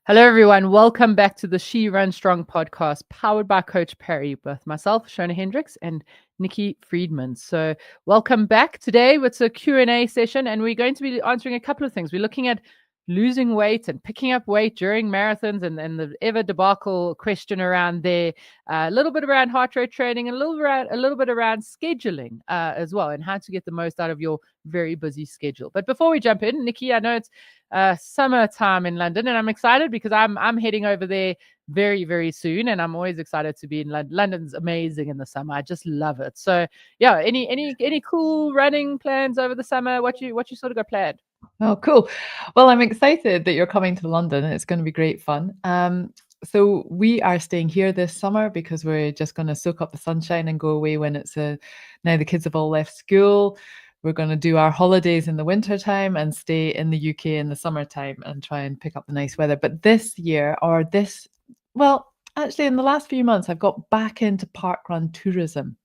Hello, everyone. Welcome back to the She Run Strong podcast, powered by Coach Perry, both myself, Shona Hendricks, and Nicky Friedman. So welcome back. Today, it's a Q&A session, and we're going to be answering a couple of things. We're looking at losing weight and picking up weight during marathons and the ever debacle question around there, a little bit around heart rate training and a little bit around scheduling as well, and how to get the most out of your very busy schedule. But before we jump in, Nicky, I know it's summertime in London, and I'm excited because I'm heading over there very, very soon, and I'm always excited to be in London. London's amazing in the summer. I just love it. So yeah, any cool running plans over the summer? What you sort of got planned? Oh, cool. Well, I'm excited that you're coming to London. It's going to be great fun. So we are staying here this summer because we're just going to soak up the sunshine and go away when it's now the kids have all left school. We're going to do our holidays in the winter time and stay in the UK in the summertime and try and pick up the nice weather. But this year, well, actually in the last few months, I've got back into parkrun tourism.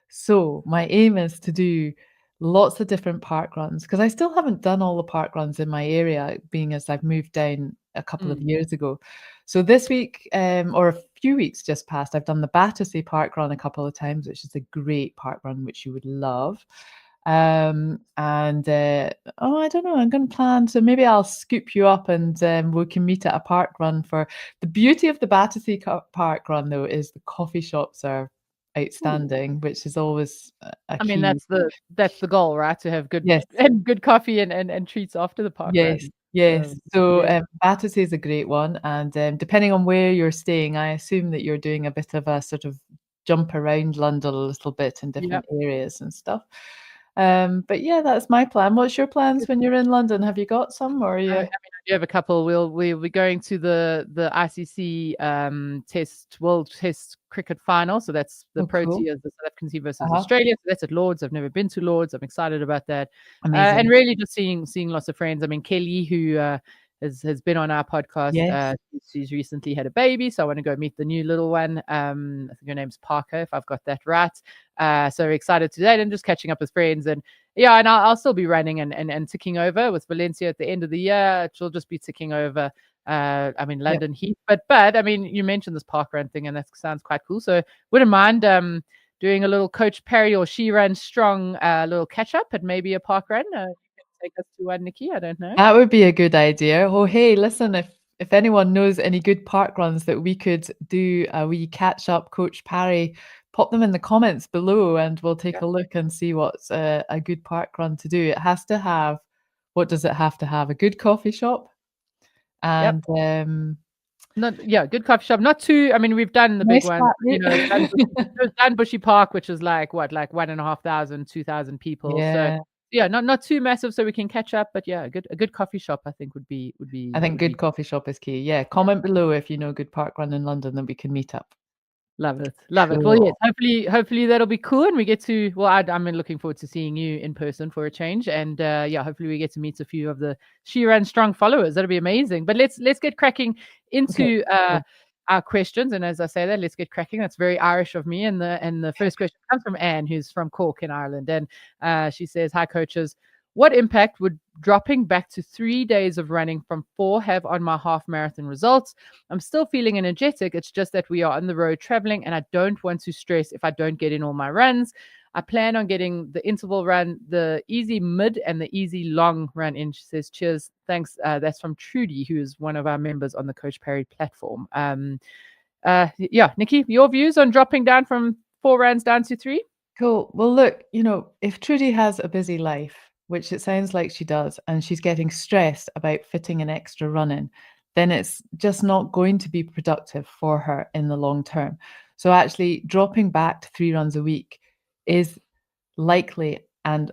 So my aim is to do lots of different park runs because I still haven't done all the park runs in my area, being as I've moved down a couple of years ago. So this week, or a few weeks just past, I've done the Battersea Park Run a couple of times, which is a great park run, which you would love. I don't know, I'm going to plan, so maybe I'll scoop you up and we can meet at a park run. For the beauty of the Battersea Park Run, though, is the coffee shops are outstanding, which is always a I mean, key. that's the goal, right? To have good Yes, and good coffee and treats after the park yes, run. yes. So Yeah. Battersea is a great one, and depending on where you're staying, I assume that you're doing a bit of a sort of jump around London a little bit in Yeah. different areas and stuff. But yeah, that's my plan. What's your plans when you're in London? Have you got some, or are I you? mean, I do have a couple. We'll be going to the ICC World Test Cricket Final. So that's the Oh, cool. Proteas, the South African team versus Uh-huh. Australia. So that's at Lords. I've never been to Lords. I'm excited about that, and Amazing. really just seeing lots of friends. I mean, Kelly, who has been on our podcast. Yes. She's recently had a baby, so I want to go meet the new little one. I think her name's Parker, if I've got that right. So excited to that, and just catching up with friends. And yeah, and I'll still be running and ticking over with Valencia at the end of the year. She'll just be ticking over. I mean, Yep. London Heat, but I mean, you mentioned this park run thing, and that sounds quite cool. So wouldn't mind doing a little Coach Perry or She Run Strong little catch up and maybe a park run. You can take us to one, Nicky. I don't know. That would be a good idea. Oh, hey, listen, if anyone knows any good park runs that we could do a wee catch up, Coach Parry, pop them in the comments below and we'll take Yeah. a look and see what's a good park run to do. It has to have, what does it have to have? A good coffee shop Yep. and Good coffee shop. Not too. I mean, we've done the big nice ones. flat Done Bushy Park, which is like 1,500, 2,000 people. So Yeah, yeah, not too massive, so we can catch up. But yeah, a good coffee shop, I think I think would be good coffee shop is key. Yeah, yeah. comment below if you know a good park run in London that we can meet up. Love it, love it. Well, yes, Cool. hopefully that'll be cool, and we get to. Well, I'm looking forward to seeing you in person for a change, and yeah, hopefully we get to meet a few of the She Ran Strong followers. That'll be amazing. But let's get cracking Okay. into our questions, and as I say that, let's get cracking. That's very Irish of me. And the first question comes from Anne, who's from Cork in Ireland, and she says, "Hi, coaches. What impact would dropping back to 3 days of running from 4 have on my half marathon results? I'm still feeling energetic. It's just that we are on the road traveling, and I don't want to stress if I don't get in all my runs. I plan on getting the interval run, the easy mid, and the easy long run in." She says, "Cheers. Thanks." That's from Trudy, who is one of our members on the Coach Perry platform. Yeah, Nicky, your views on dropping down from 4 runs down to 3? Cool. Well, look, if Trudy has a busy life, which it sounds like she does, and she's getting stressed about fitting an extra run in, then it's just not going to be productive for her in the long term. So actually dropping back to 3 runs a week is likely and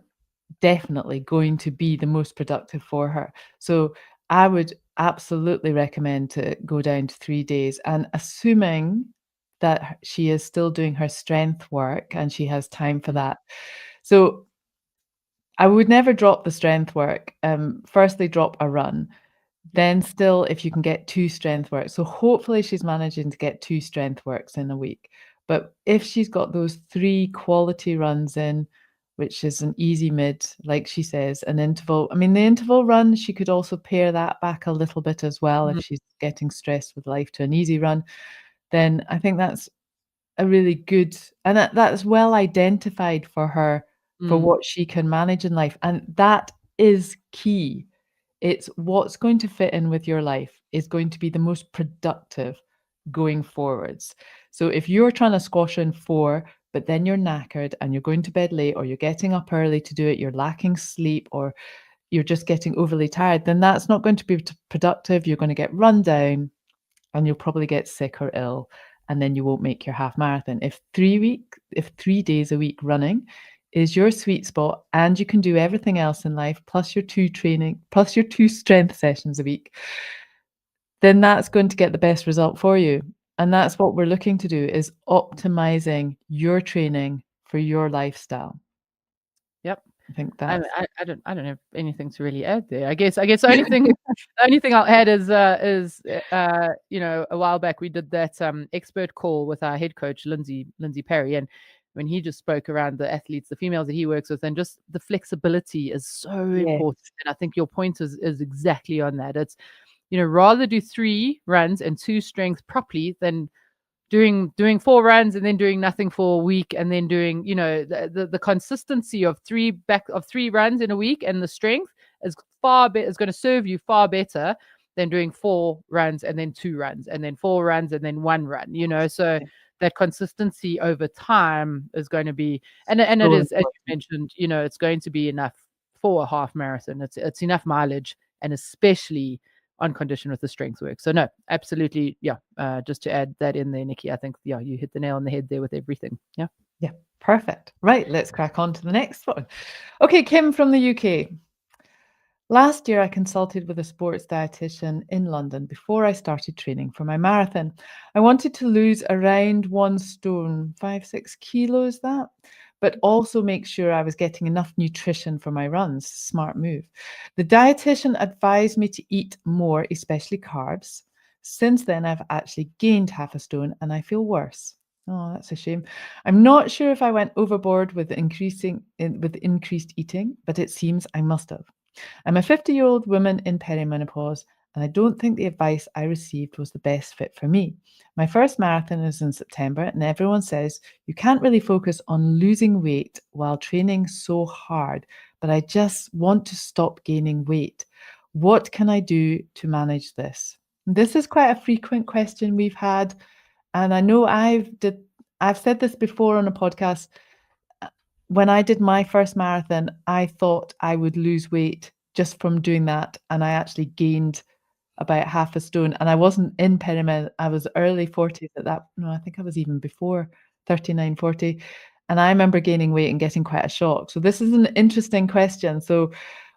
definitely going to be the most productive for her. So I would absolutely recommend to go down to 3 days, and assuming that she is still doing her strength work and she has time for that. So I would never drop the strength work. Firstly, drop a run. Yeah. Then still, if you can get 2 strength works. So hopefully she's managing to get 2 strength works in a week. But if she's got those 3 quality runs in, which is an easy mid, like she says, an interval. I mean, the interval run, she could also pare that back a little bit as well if she's getting stressed with life, to an easy run. Then I think that's a really good, and that's well identified for her, for what she can manage in life. And that is key. It's what's going to fit in with your life is going to be the most productive going forwards. So if you're trying to squash in 4, but then you're knackered and you're going to bed late, or you're getting up early to do it, you're lacking sleep, or you're just getting overly tired, then that's not going to be productive. You're going to get run down and you'll probably get sick or ill, and then you won't make your half marathon. If 3 days a week running is your sweet spot, and you can do everything else in life plus your 2 strength sessions a week, then that's going to get the best result for you. And that's what we're looking to do, is optimizing your training for your lifestyle. Yep. I think that's I don't have anything to really add there. I guess the only thing I'll add is you know, a while back we did that expert call with our head coach Lindsay Perry, and when he just spoke around the athletes, the females that he works with, and just the flexibility is so important. And I think your point is exactly on that. It's, you know, rather do 3 runs and 2 strength properly than doing 4 runs and then doing nothing for a week, and then doing, you know, the consistency of 3 runs in a week, and the strength is going to serve you far better than doing 4 runs and then 2 runs and then 4 runs and then 1 run, you know. So that consistency over time is going to be, and it is, as you mentioned, you know, it's going to be enough for a half marathon. It's enough mileage, and especially on condition with the strength work. So no, absolutely. Yeah. Just to add that in there, Nicky, I think, yeah, you hit the nail on the head there with everything. Yeah. Yeah. Perfect. Right. Let's crack on to the next one. Okay. Kim from the UK. Last year, I consulted with a sports dietitian in London before I started training for my marathon. I wanted to lose around 1 stone, 5-6 kilos, but also make sure I was getting enough nutrition for my runs. Smart move. The dietitian advised me to eat more, especially carbs. Since then, I've actually gained 0.5 stone and I feel worse. Oh, that's a shame. I'm not sure if I went overboard with increased eating, but it seems I must have. I'm a 50-year-old woman in perimenopause, and I don't think the advice I received was the best fit for me. My first marathon is in September, and everyone says you can't really focus on losing weight while training so hard, but I just want to stop gaining weight. What can I do to manage this? This is quite a frequent question we've had, and I know I've said this before on a podcast. When I did my first marathon, I thought I would lose weight just from doing that, and I actually gained about 0.5 stone. And I wasn't in perimenopause. I was early 40s at that. No, I think I was even before 39, 40. And I remember gaining weight and getting quite a shock. So this is an interesting question. So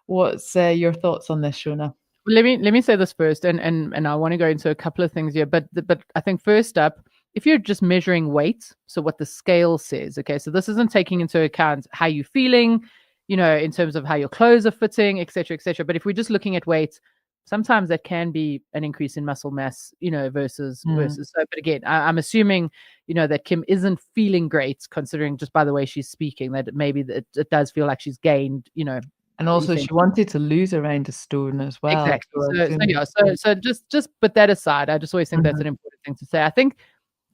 what's your thoughts on this, Shona? Let me say this first, and I want to go into a couple of things here, but I think first up, if you're just measuring weight, so what the scale says, okay, so this isn't taking into account how you're feeling, you know, in terms of how your clothes are fitting, etc., etc. But if we're just looking at weight, sometimes that can be an increase in muscle mass, you know, versus. So, but again, I'm assuming, you know, that Kim isn't feeling great, considering just by the way she's speaking, that maybe it does feel like she's gained, you know. And also, she wanted to lose around 1 stone as well. Exactly. So just put that aside. I just always think that's an important thing to say. I think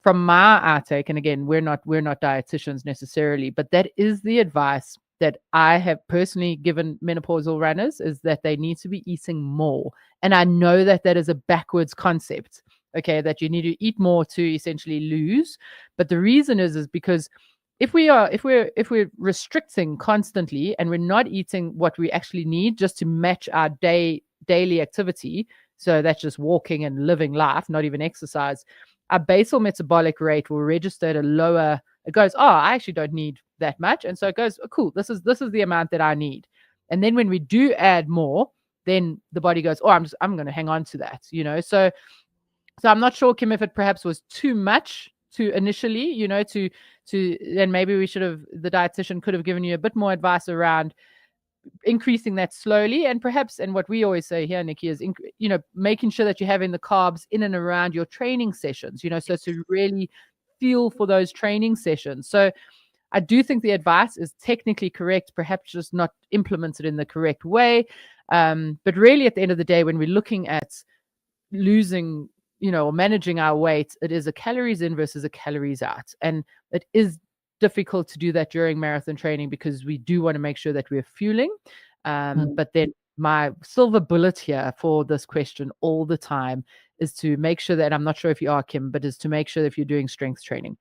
from our take, and again, we're not dietitians necessarily, but that is the advice that I have personally given menopausal runners, is that they need to be eating more. And I know that is a backwards concept, okay, that you need to eat more to essentially lose. But the reason is because if we're restricting constantly and we're not eating what we actually need just to match our daily activity, so that's just walking and living life, not even exercise, our basal metabolic rate will register at a lower. It goes, oh, I actually don't need that much, and so it goes, oh, cool, this is the amount that I need. And then when we do add more, then the body goes, oh, I'm going to hang on to that, you know. So I'm not sure, Kim, if it perhaps was too much to initially, you know, to then maybe the dietitian could have given you a bit more advice around increasing that slowly, and perhaps, and what we always say here, Nicky, is you know, making sure that you're having the carbs in and around your training sessions, you know, so to really feel for those training sessions. So I do think the advice is technically correct, perhaps just not implemented in the correct way. But really, at the end of the day, when we're looking at losing, or managing our weight, it is a calories in versus a calories out. And it is difficult to do that during marathon training because we do want to make sure that we're fueling. But then my silver bullet here for this question all the time is to make sure that, I'm not sure if you are, Kim, but is to make sure that if you're doing strength training,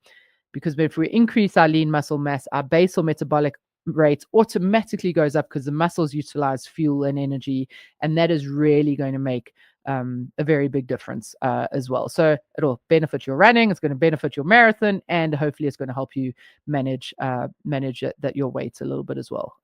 because if we increase our lean muscle mass, our basal metabolic rate automatically goes up because the muscles utilize fuel and energy, and that is really going to make a very big difference as well. So it'll benefit your running, it's going to benefit your marathon, and hopefully it's going to help you manage that your weight a little bit as well.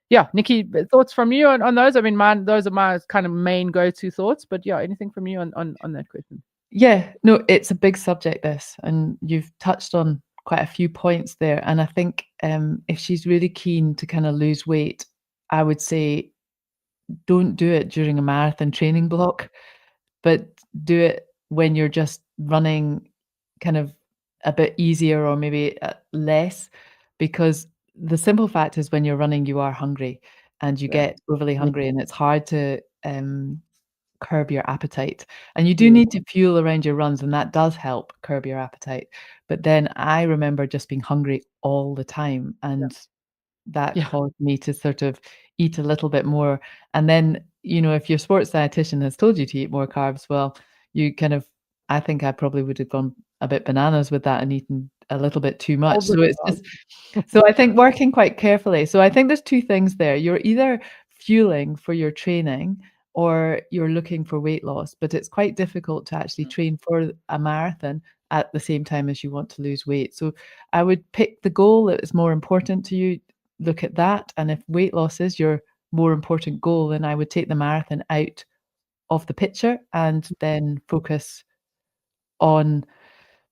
Yeah, Nicky, thoughts from you on those? I mean, those are my kind of main go-to thoughts, but yeah, anything from you on that question? Yeah, no, it's a big subject, this, and you've touched on quite a few points there. And I think if she's really keen to kind of lose weight, I would say don't do it during a marathon training block, but do it when you're just running kind of a bit easier or maybe less, because the simple fact is when you're running, you are hungry and you Yeah. get overly hungry, and it's hard to curb your appetite. And you do Yeah. need to fuel around your runs, and that does help curb your appetite. But then I remember just being hungry all the time, and that Yeah. caused me to sort of eat a little bit more. And then, if your sports dietitian has told you to eat more carbs, well, you kind of, I think I probably would have gone a bit bananas with that and eaten a little bit too All much. the So it's time. just, so I think working quite carefully. So I think there's two things there. You're either fueling for your training or you're looking for weight loss, but it's quite difficult to actually train for a marathon at the same time as you want to lose weight. So I would pick the goal that is more important to you, look at that. And if weight loss is your more important goal, then I would take the marathon out of the picture and then focus on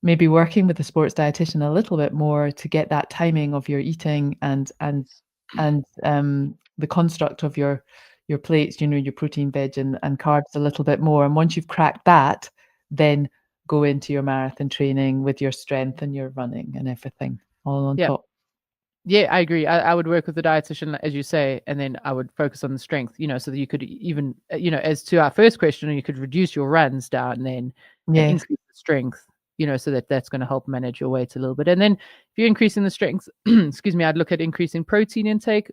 maybe working with the sports dietitian a little bit more to get that timing of your eating and the construct of your plates, your protein, veg, and carbs a little bit more. And once you've cracked that, then go into your marathon training with your strength and your running and everything all on Yeah. top. Yeah, I agree. I would work with the dietitian, as you say, and then I would focus on the strength, so that you could even, as to our first question, you could reduce your runs down and Yes. increase the strength, so that's going to help manage your weight a little bit. And then if you're increasing the strength, excuse me, I'd look at increasing protein intake.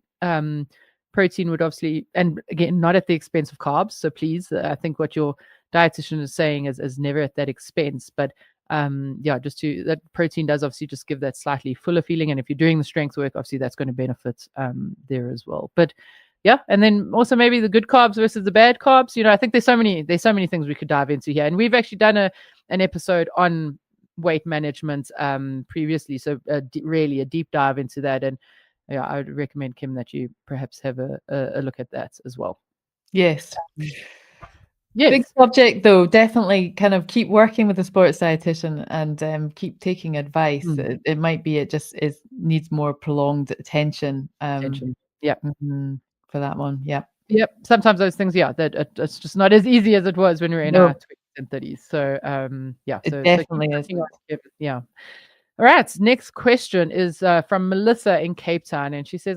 Protein would obviously, and again, not at the expense of carbs. So please, I think what your dietitian is saying is never at that expense, but just to that protein does obviously just give that slightly fuller feeling, and if you're doing the strength work, obviously that's going to benefit there as well. But yeah, and then also maybe the good carbs versus the bad carbs. I think there's so many things we could dive into here, and we've actually done an episode on weight management previously, so really a deep dive into that. And yeah, I would recommend, Kim, that you perhaps have a look at that as well. Yes. Big Yes. subject, though. Definitely kind of keep working with a sports dietitian and keep taking advice. It might be it just needs more prolonged attention Yeah. for that one. Yeah. Yep. Sometimes those things, it's just not as easy as it was when we were in our No, 20s and 30s. So, yeah. it So keep definitely working on isn't. it. Yeah. All right. Next question is from Melissa in Cape Town, and she says,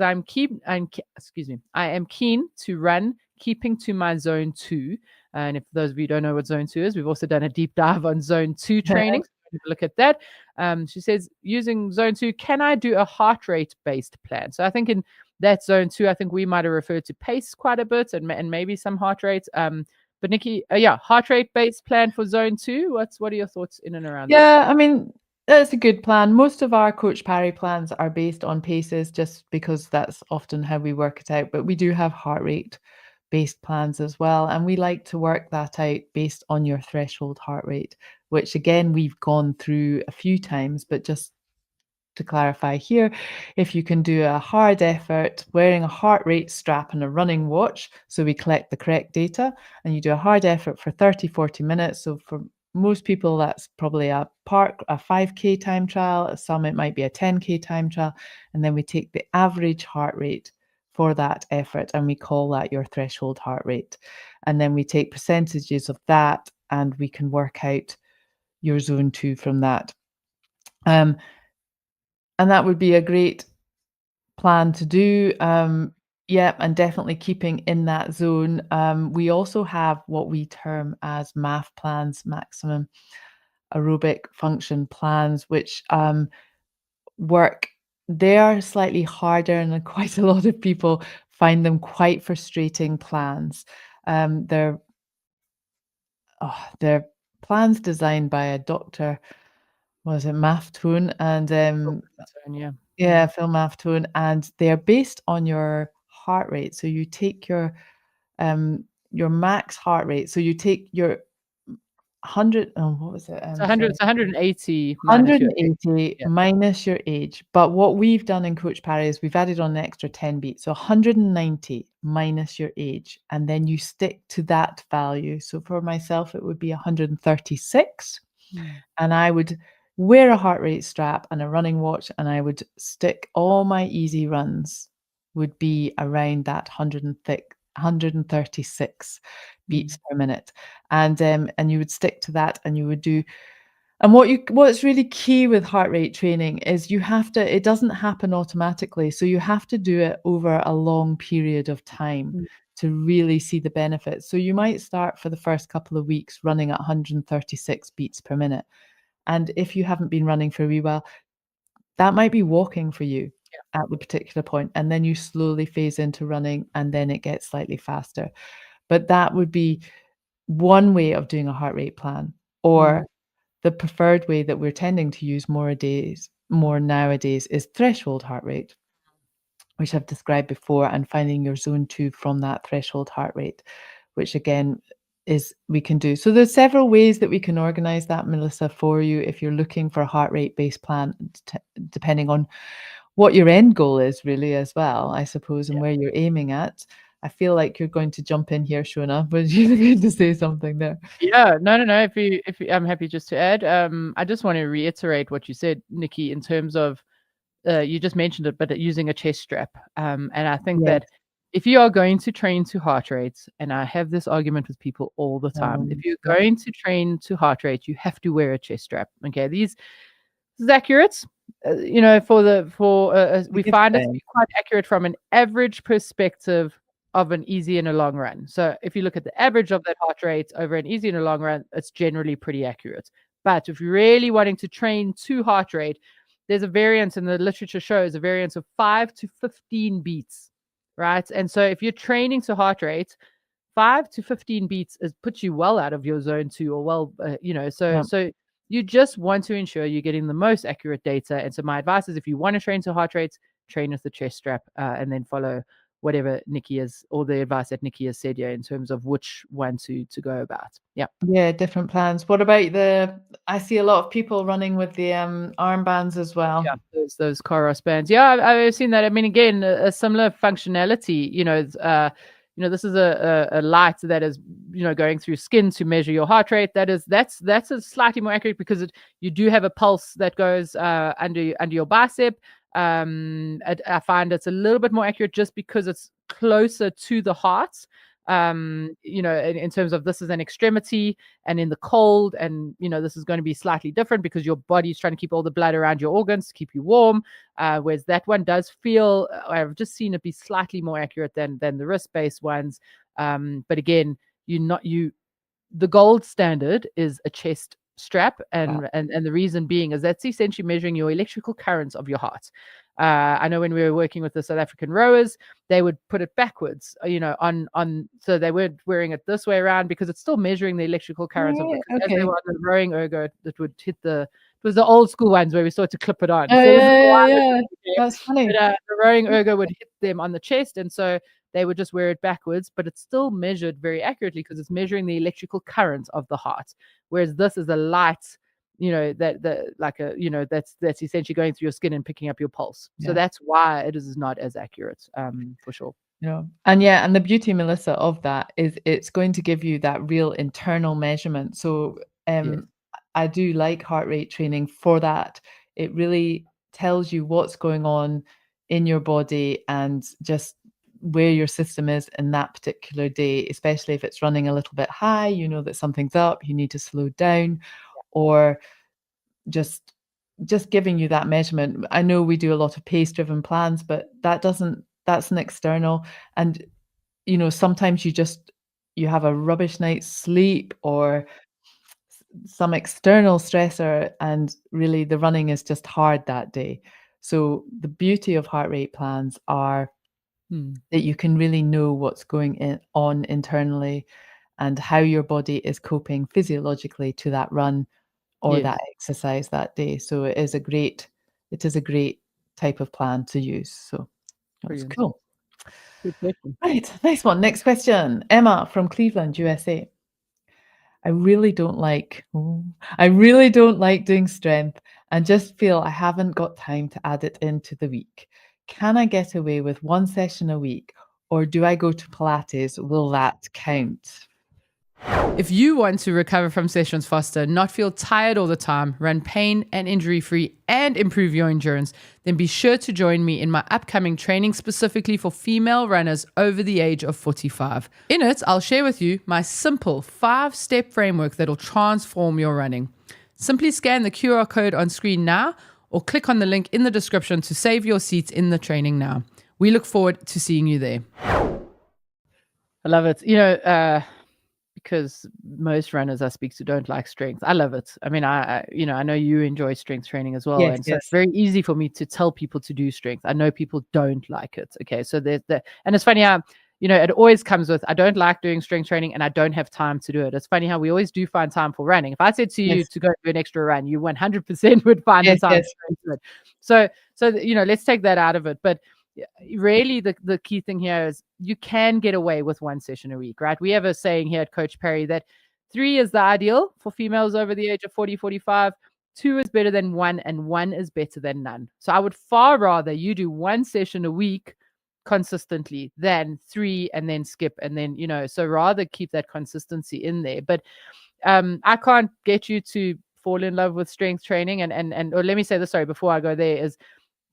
excuse me, I am keen to run, keeping to my zone 2. And if those of you don't know what zone 2 is, we've also done a deep dive on zone 2 training. So look at that. She says, using zone 2, can I do a heart rate based plan? So I think in that zone 2, I think we might have referred to pace quite a bit and maybe some heart rate. But Nicky, heart rate based plan for zone 2. What are your thoughts in and around that? Yeah, I mean, that's a good plan. Most of our Coach Parry plans are based on paces just because that's often how we work it out. But we do have heart rate based plans as well. And we like to work that out based on your threshold heart rate, which again, we've gone through a few times, but just to clarify here, if you can do a hard effort wearing a heart rate strap and a running watch, so we collect the correct data, and you do a hard effort for 30-40 minutes. So for most people, that's probably a 5K time trial. Some it might be a 10K time trial. And then we take the average heart rate for that effort and we call that your threshold heart rate. And then we take percentages of that and we can work out your zone 2 from that. And that would be a great plan to do. Yeah, and definitely keeping in that zone. We also have what we term as MAF plans, maximum aerobic function plans, which work. They are slightly harder, and quite a lot of people find them quite frustrating plans. They're they're plans designed by a doctor, was it Maftone? And Yeah. yeah, Phil Maftone, and they're based on your heart rate. So you take your max heart rate. So you take your 100, oh, what was it? It's 100, Sorry. it's 180 minus your age. 180 Yeah. minus your age. But what we've done in Coach Parry is we've added on an extra 10 beats. So 190 minus your age. And then you stick to that value. So for myself, it would be 136. Mm. And I would wear a heart rate strap and a running watch, and I would stick all my easy runs would be around that 136 beats Mm. per minute. And you would stick to that, and you would do. And what's really key with heart rate training is you have to, it doesn't happen automatically. So you have to do it over a long period of time Mm. to really see the benefits. So you might start for the first couple of weeks running at 136 beats per minute. And if you haven't been running for a wee while, that might be walking for you at the particular point. And then you slowly phase into running, and then it gets slightly faster. But that would be one way of doing a heart rate plan. Mm. Or the preferred way that we're tending to use more nowadays is threshold heart rate, which I've described before, and finding your zone 2 from that threshold heart rate, which again is we can do. So there's several ways that we can organize that, Melissa, for you if you're looking for a heart rate based plan, depending on what your end goal is really as well, I suppose, and where you're aiming at. I feel like you're going to jump in here, Shona, but you're going to say something there. Yeah, no. I'm happy just to add. I just want to reiterate what you said, Nikki, in terms of you just mentioned it, but using a chest strap. And I think Yes. that if you are going to train to heart rates, and I have this argument with people all the time, if you're Yep. going to train to heart rate, you have to wear a chest strap. Okay, this is accurate. It's a We good find it to thing. be quite accurate from an average perspective of an easy and a long run. So if you look at the average of that heart rate over an easy and a long run, it's generally pretty accurate. But if you're really wanting to train to heart rate, there's a variance, and the literature shows a variance of 5 to 15 beats, right? And so if you're training to heart rate, 5 to 15 beats puts you well out of your zone 2, or well, Yep. so you just want to ensure you're getting the most accurate data. And so my advice is, if you want to train to heart rates, train with the chest strap, and then follow whatever Nikki has, or the advice that Nikki has said here in terms of which one to go about. Yeah. Yeah, different plans. What about I see a lot of people running with the armbands as well. Yeah, those Coros bands. Yeah, I've seen that. I mean, again, a similar functionality. This is a light that is, going through skin to measure your heart rate. That's a slightly more accurate, because you do have a pulse that goes under your bicep. I find it's a little bit more accurate just because it's closer to the heart. In terms of, this is an extremity, and in the cold, and this is going to be slightly different because your body's trying to keep all the blood around your organs to keep you warm, whereas that one does feel, I've just seen it be slightly more accurate than the wrist-based ones. But again, the gold standard is a chest strap, Yeah. and the reason being is that's essentially measuring your electrical currents of your heart. I know when we were working with the South African rowers, they would put it backwards, so they weren't wearing it this way around, because it's still measuring the electrical currents of, Yeah, because as they okay. were on the rowing ergo, it would hit it was the old school ones where we started to clip it on. Oh, So this is yeah, why yeah, it yeah. became, That's funny. but the rowing ergo would hit them on the chest, and so they would just wear it backwards, but it's still measured very accurately because it's measuring the electrical current of the heart. Whereas this is a light, that's essentially going through your skin and picking up your pulse. So Yeah. that's why it is not as accurate, for sure. And the beauty, Melissa, of that is it's going to give you that real internal measurement. So Yes. I do like heart rate training for that. It really tells you what's going on in your body and just where your system is in that particular day, especially if it's running a little bit high, you know that something's up, you need to slow down, or just just giving you that measurement. I know we do a lot of pace-driven plans, but that's an external. And, sometimes you have a rubbish night's sleep or some external stressor, and really the running is just hard that day. So the beauty of heart rate plans are that you can really know what's going on internally and how your body is coping physiologically to that run or that Yes. exercise that day. So it is a great type of plan to use. So that's Brilliant. cool. Good question. Right, nice one. Next question. Emma from Cleveland, USA. I really don't like doing strength and just feel I haven't got time to add it into the week. Can I get away with one session a week, or do I go to Pilates? Will that count? If you want to recover from sessions faster, not feel tired all the time, run pain and injury free, and improve your endurance, then be sure to join me in my upcoming training specifically for female runners over the age of 45. In it, I'll share with you my simple 5-step framework that'll transform your running. Simply scan the QR code on screen now or click on the link in the description to save your seats in the training now. We look forward to seeing you there. I love it. Because most runners I speak to don't like strength. I love it. I mean, I know you enjoy strength training as well. Yes, And so it's very easy for me to tell people to do strength. I know people don't like it. Okay. So there's that. And it's funny how, it always comes with, I don't like doing strength training and I don't have time to do it. It's funny how we always do find time for running. If I said to you yes, to go do an extra run, you 100% would find the yes, time yes. to do it. So, let's take that out of it. But really the key thing here is you can get away with one session a week, right? We have a saying here at Coach Perry that 3 is the ideal for females over the age of 40, 45. 2 is better than 1, and 1 is better than none. So I would far rather you do one session a week consistently than 3 and then skip. And then, so rather keep that consistency in there. But I can't get you to fall in love with strength training. Or let me say this, sorry, before I go there, is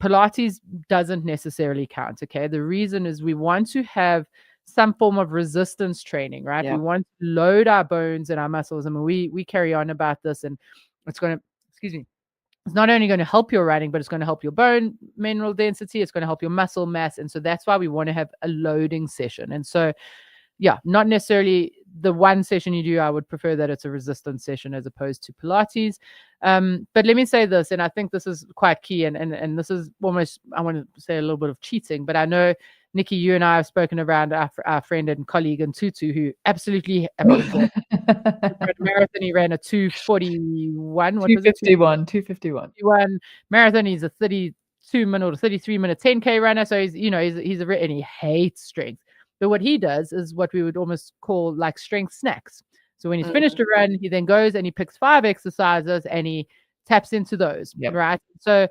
Pilates doesn't necessarily count. Okay. The reason is we want to have some form of resistance training, right? Yeah. We want to load our bones and our muscles. I mean, we carry on about this, and it's going to, excuse me, it's not only going to help your running, but it's going to help your bone mineral density. It's going to help your muscle mass. And so that's why we want to have a loading session. And so, yeah, not necessarily the one session you do. I would prefer that it's a resistance session as opposed to Pilates. But let me say this, and I think this is quite key, and this is almost, I want to say a little bit of cheating, but I know, Nicky, you and I have spoken around our friend and colleague in Tutu, who absolutely, I mean, marathon, he ran a 2:41. What was it? 251. Marathon. He's a 32-minute or 33-minute 10K runner. So he's and he hates strength. But what he does is what we would almost call like strength snacks. So when he's finished a run, he then goes and he picks 5 exercises and he taps into those, right? So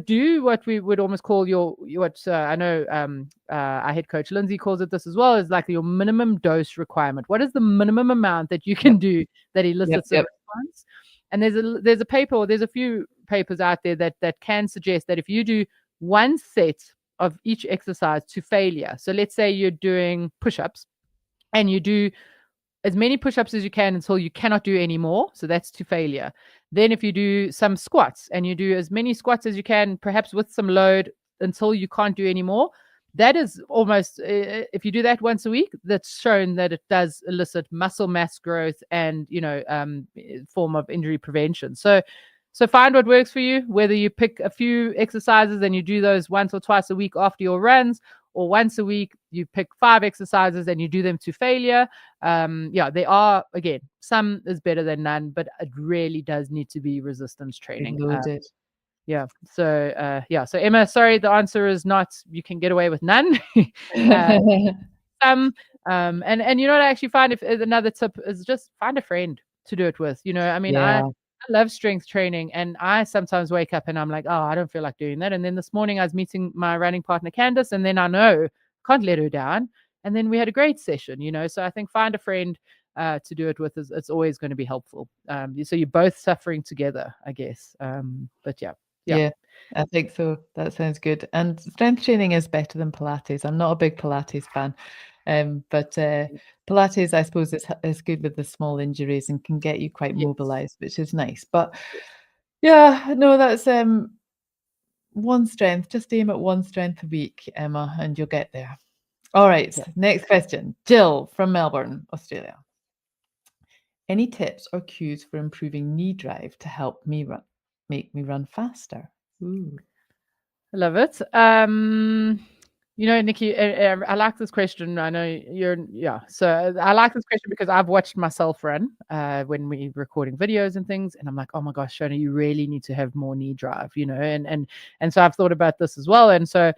do what we would almost call I know our head coach Lindsay calls it this as well, is like your minimum dose requirement. What is the minimum amount that you can do that elicits a response? And there's a paper, or there's a few papers out there that can suggest that if you do one set of each exercise to failure, so let's say you're doing push-ups and you do as many push-ups as you can until you cannot do any more, so that's to failure. Then if you do some squats and you do as many squats as you can, perhaps with some load, until you can't do any more, that is almost, if you do that once a week, that's shown that it does elicit muscle mass growth and form of injury prevention. So find what works for you, whether you pick a few exercises and you do those once or twice a week after your runs, or once a week you pick 5 exercises and you do them to failure. They are, again, some is better than none, but it really does need to be resistance training. So Emma, sorry, the answer is not you can get away with none. Some and what I actually find, if another tip is just find a friend to do it with. I love strength training, and I sometimes wake up and I'm like, oh, I don't feel like doing that. And then this morning I was meeting my running partner Candace, and then I know can't let her down. And then we had a great session, So I think find a friend to do it with it's always going to be helpful. So you're both suffering together, I guess. But yeah, I think so. That sounds good. And strength training is better than Pilates. I'm not a big Pilates fan, but Pilates, I suppose, is good with the small injuries and can get you quite mobilized, which is nice. But Yeah, no, that's one strength. Just aim at one strength a week, Emma, and you'll get there. All right, Yeah. next question. Jill from Melbourne, Australia. Any tips or cues for improving knee drive to help me make me run faster? Ooh. I love it. Nicky, I like this question. I know yeah. So I like this question because I've watched myself run when we're recording videos and things, and I'm like, oh my gosh, Shona, you really need to have more knee drive, and so I've thought about this as well, and so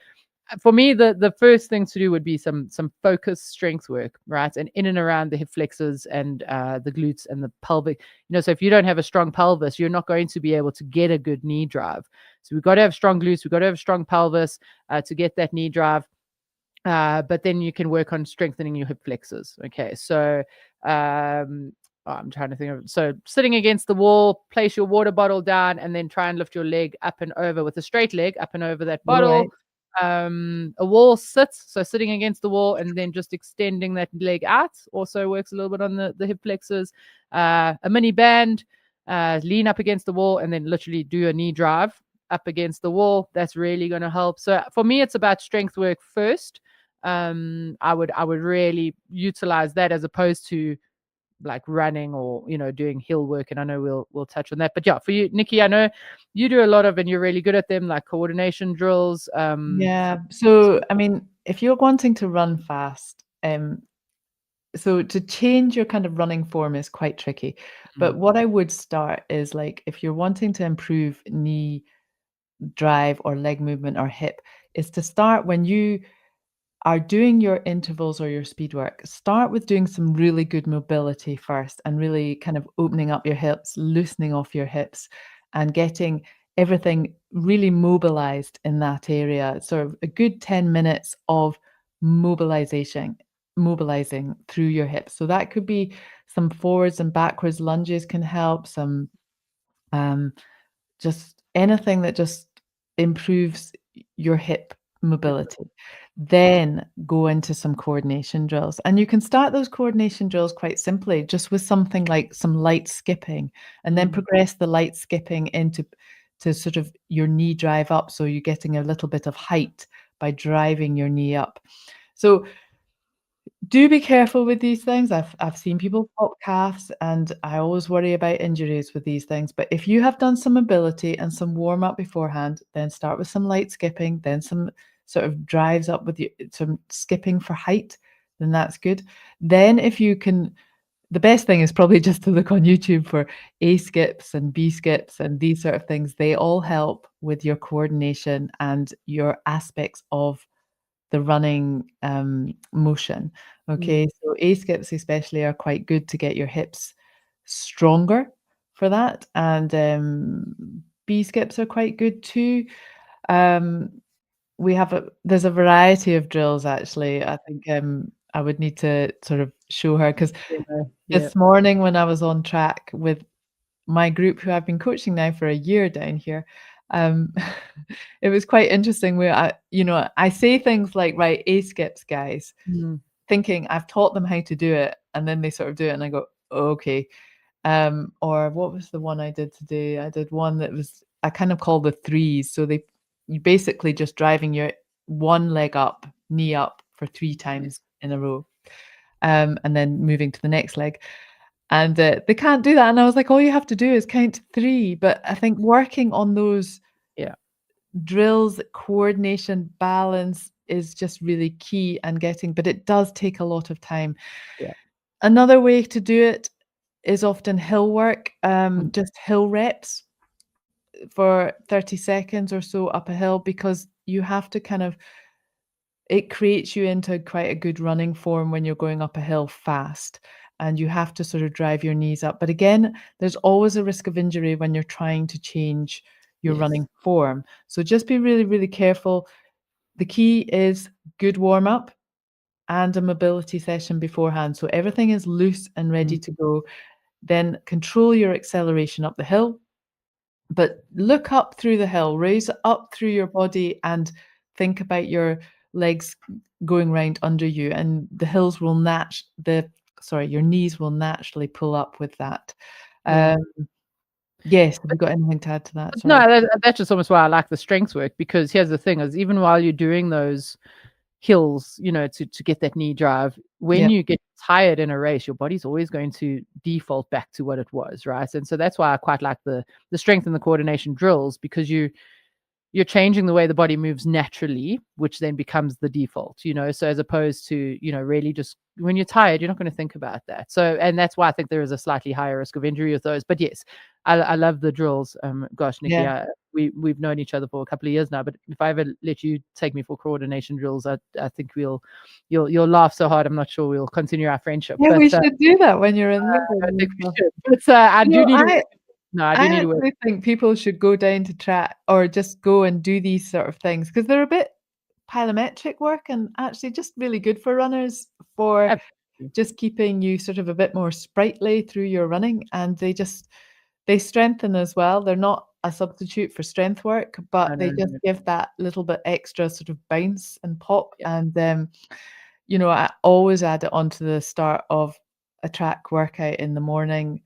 for me, the first thing to do would be some focused strength work, right? And in and around the hip flexors and the glutes and the pelvic. So if you don't have a strong pelvis, you're not going to be able to get a good knee drive. So we've got to have strong glutes, we've got to have strong pelvis to get that knee drive. But then you can work on strengthening your hip flexors. Okay, so I'm trying to think of it. So sitting against the wall, place your water bottle down, and then try and lift your leg up and over with a straight leg up and over that All bottle. right. A wall sits, so sitting against the wall and then just extending that leg out also works a little bit on the hip flexors. A mini band, lean up against the wall and then literally do a knee drive up against the wall. That's really going to help. So for me, it's about strength work first. I would really utilize that as opposed to like running or doing hill work, and I know we'll touch on that. But yeah, for you, Nicky, I know you do a lot of and you're really good at them, like coordination drills. Yeah. So, I mean, if you're wanting to run fast, so to change your kind of running form is quite tricky. But Mm, what I would start is like if you're wanting to improve knee drive or leg movement or hip, is to start when you are doing your intervals or your speed work, start with doing some really good mobility first and really kind of opening up your hips, loosening off your hips, and getting everything really mobilized in that area. Sort of a good 10 minutes of mobilizing through your hips. So that could be some forwards and backwards lunges can help, some um, just anything that just improves your hip yep. mobility. Then go into some coordination drills. And you can start those coordination drills quite simply, just with something like some light skipping, and then Mm, progress the light skipping into to sort of your knee drive up. So you're getting a little bit of height by driving your knee up. So do be careful with these things. I've seen people pop calves, and I always worry about injuries with these things. But if you have done some mobility and some warm up beforehand, then start with some light skipping, then some sort of drives up with you, some skipping for height, then that's good. Then if you can, the best thing is probably just to look on YouTube for A skips and B skips and these sort of things. They all help with your coordination and your aspects of the running motion. Okay, mm, so A skips especially are quite good to get your hips stronger for that, and B skips are quite good too. Um, we have there's a variety of drills actually. I think I would need to sort of show her because yeah, yeah. this morning when I was on track with my group who I've been coaching now for a year down here, um, it was quite interesting where I say things like, right, A skips, guys, Mm, thinking I've taught them how to do it, and then they sort of do it, and I go, okay. Or what was the one I did today? I did one that was I kind of call the threes. So you basically just driving your one leg up, knee up for three yeah, times in a row, and then moving to the next leg. And they can't do that. And I was like, all you have to do is count to three. But I think working on those yeah, drills, coordination, balance is just really key and but it does take a lot of time. yeah. Another way to do it is often hill work, Mm, just hill reps for 30 seconds or so up a hill because you have to kind of it creates you into quite a good running form when you're going up a hill fast, and you have to sort of drive your knees up. But again, there's always a risk of injury when you're trying to change your yes. running form. So just be really, really careful. The key is good warm up and a mobility session beforehand. So everything is loose and ready Mm, to go. Then control your acceleration up the hill, but look up through the hill, raise it up through your body and think about your legs going round under you, and the hills will your knees will naturally pull up with that. yeah. Um, Yes. Have you got anything to add to that? No, Sorry. that's just almost why I like the strength work, because here's the thing: is even while you're doing those hills, to get that knee drive, when Yeah. you get tired in a race, your body's always going to default back to what it was, right? And so that's why I quite like the strength and the coordination drills, because you're changing the way the body moves naturally, which then becomes the default, so as opposed to, really just when you're tired, you're not going to think about that. So, and that's why I think there is a slightly higher risk of injury with those. But yes, I love the drills. Gosh, Nikki, Yeah. we've known each other for a couple of years now, but if I ever let you take me for coordination drills, I think you'll laugh so hard, I'm not sure we'll continue our friendship. Yeah, we But should do that when you're in London I think and we stuff. should. But I You do know, need to I no, I do I need to work. actually think people should go down to track or just go and do these sort of things because they're a bit plyometric work and actually just really good for runners for Absolutely. just keeping you sort of a bit more sprightly through your running, and they strengthen as well. They're not a substitute for strength work, but No, they no, just no. give that little bit extra sort of bounce and pop. Yeah, And I always add it onto the start of a track workout in the morning.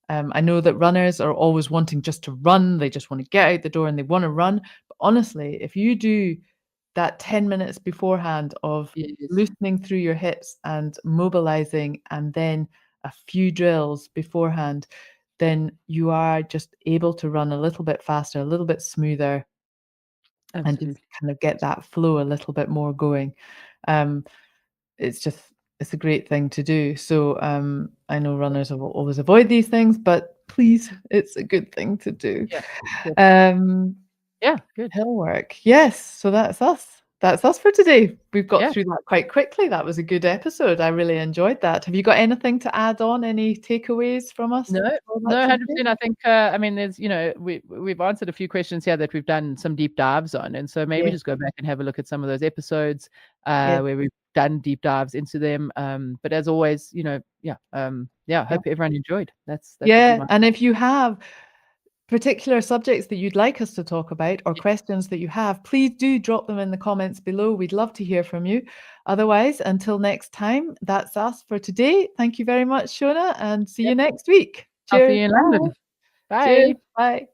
I know that runners are always wanting just to run. They just want to get out the door and they want to run. But honestly, if you do that 10 minutes beforehand of yes, loosening through your hips and mobilizing, and then a few drills beforehand, then you are just able to run a little bit faster, a little bit smoother, and just absolutely. kind of get that flow a little bit more going. Um, it's just it's a great thing to do. So I know runners will always avoid these things, but please, it's a good thing to do. Yeah, good. Um, Yeah, good. Hill work. Yes, so that's us. That's us for today. We've got Yeah. through that quite quickly. That was a good episode. I really enjoyed that. Have you got anything to add on? Any takeaways from us No, for no, that today? 100%. I think, I mean, there's, we've answered a few questions here that we've done some deep dives on, and so maybe Yes, just go back and have a look at some of those episodes, yes, where we've done deep dives into them. But as always, yeah, yeah. hope everyone enjoyed. That would be Yeah, my and if you have particular subjects that you'd like us to talk about or questions that you have, please do drop them in the comments below. We'd love to hear from you. Otherwise, until next time, that's us for today. Thank you very much, Shona, and see yeah. you next week. I'll see Cheers. you in Bye. London. Bye. Cheers. Bye.